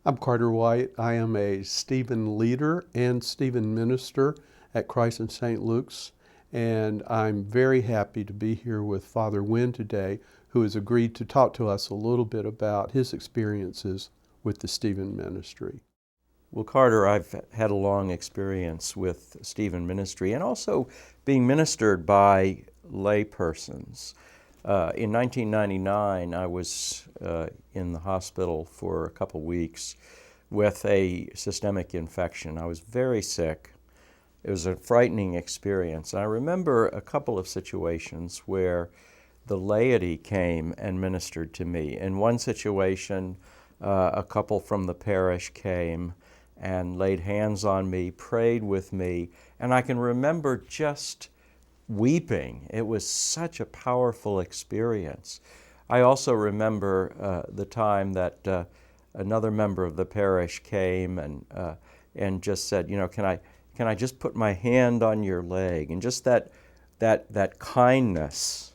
I'm Carter White. I am a Stephen leader and Stephen minister at Christ in St. Luke's, and I'm very happy to be here with Father Wynn today, who has agreed to talk to us a little bit about his experiences with the Stephen ministry. Well, Carter, I've had a long experience with Stephen ministry and also being ministered by lay persons. In 1999, I was in the hospital for a couple weeks with a systemic infection. I was very sick. It was a frightening experience. I remember a couple of situations where the laity came and ministered to me. In one situation, a couple from the parish came and laid hands on me, prayed with me, and I can remember just weeping. It was such a powerful experience. I also remember the time that another member of the parish came and just said, can I just put my hand on your leg? And just that kindness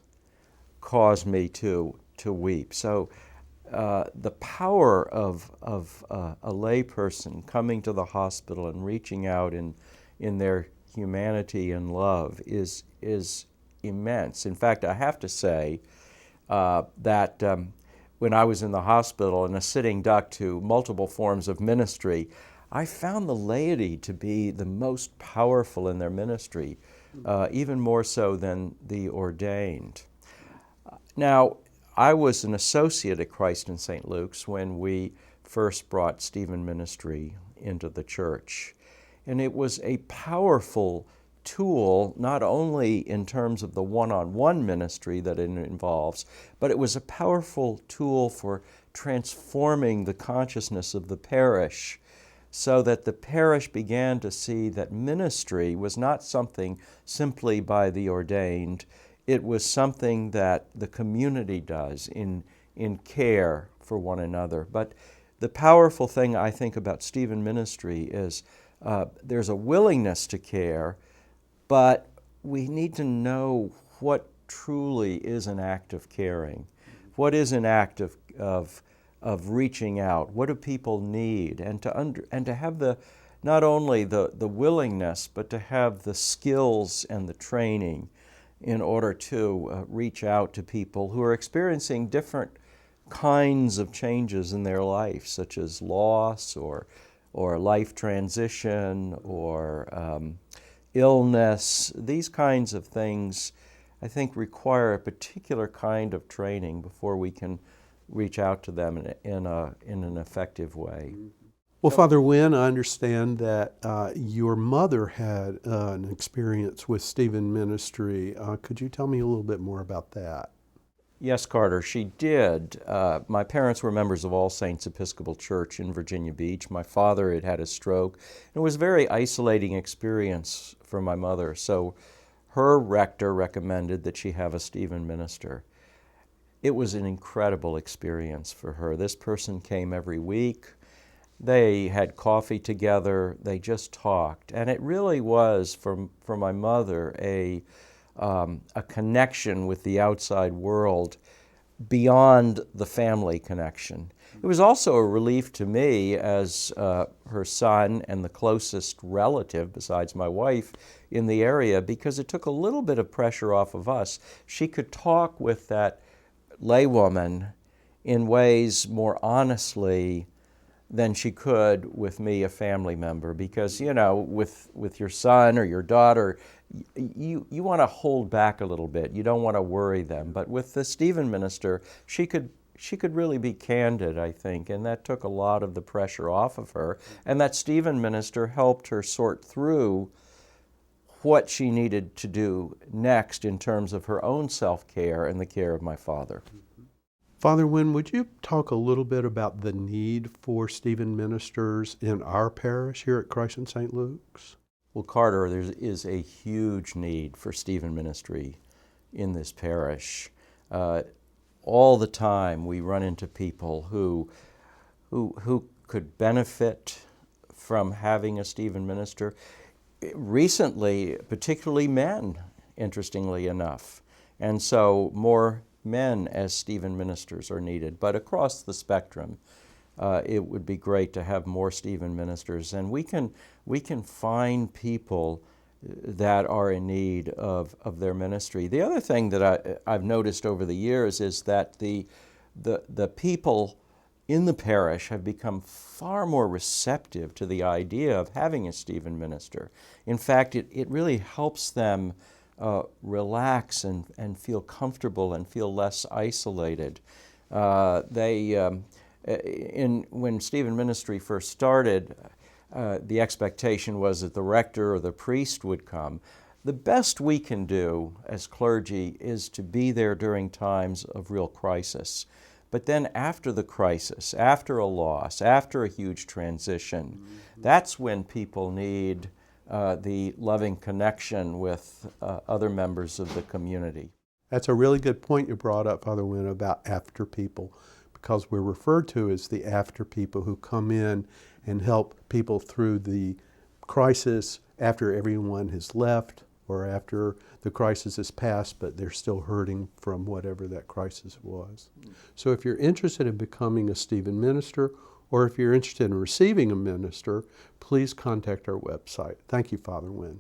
caused me to weep. So the power of a lay person coming to the hospital and reaching out in their humanity and love is immense. In fact, I have to say that when I was in the hospital and a sitting duck to multiple forms of ministry, I found the laity to be the most powerful in their ministry, even more so than the ordained. Now, I was an associate at Christ in St. Luke's when we first brought Stephen ministry into the church. And it was a powerful tool, not only in terms of the one-on-one ministry that it involves, but it was a powerful tool for transforming the consciousness of the parish so that the parish began to see that ministry was not something simply by the ordained. It was something that the community does in care for one another. But the powerful thing I think about Stephen ministry is there's a willingness to care, but we need to know what truly is an act of caring. What is an act of reaching out? What do people need? And to have not only the willingness, but to have the skills and the training in order to reach out to people who are experiencing different kinds of changes in their life, such as loss or life transition or illness. These kinds of things, I think, require a particular kind of training before we can reach out to them in an effective way. Well, Father Wynn, I understand that your mother had an experience with Stephen ministry. Could you tell me a little bit more about that? Yes, Carter, she did. My parents were members of All Saints Episcopal Church in Virginia Beach. My father had had a stroke. It was a very isolating experience for my mother, so her rector recommended that she have a Stephen minister. It was an incredible experience for her. This person came every week. They had coffee together. They just talked. And it really was, for my mother, a connection with the outside world beyond the family connection. It was also a relief to me as her son and the closest relative, besides my wife, in the area, because it took a little bit of pressure off of us. She could talk with that laywoman in ways more honestly than she could with me, a family member, because, with your son or your daughter, you want to hold back a little bit. You don't want to worry them. But with the Stephen minister, she could really be candid, I think, and that took a lot of the pressure off of her. And that Stephen minister helped her sort through what she needed to do next in terms of her own self-care and the care of my father. Father Wynn, would you talk a little bit about the need for Stephen ministers in our parish here at Christ in St. Luke's? Well, Carter, there is a huge need for Stephen ministry in this parish. All the time we run into people who could benefit from having a Stephen minister. Recently, particularly men, interestingly enough. And so more men as Stephen ministers are needed. But across the spectrum, it would be great to have more Stephen ministers, and we can find people that are in need of their ministry. The other thing that I've noticed over the years is that the people in the parish have become far more receptive to the idea of having a Stephen minister. In fact, it really helps them relax and feel comfortable and feel less isolated. When Stephen ministry first started, the expectation was that the rector or the priest would come. The best we can do as clergy is to be there during times of real crisis. But then after the crisis, after a loss, after a huge transition, that's when people need the loving connection with other members of the community. That's a really good point you brought up, Father Wynn, about after people, because we're referred to as the after people who come in and help people through the crisis after everyone has left or after the crisis has passed, but they're still hurting from whatever that crisis was. So if you're interested in becoming a Stephen minister, or if you're interested in receiving a minister, please contact our website. Thank you, Father Wynn.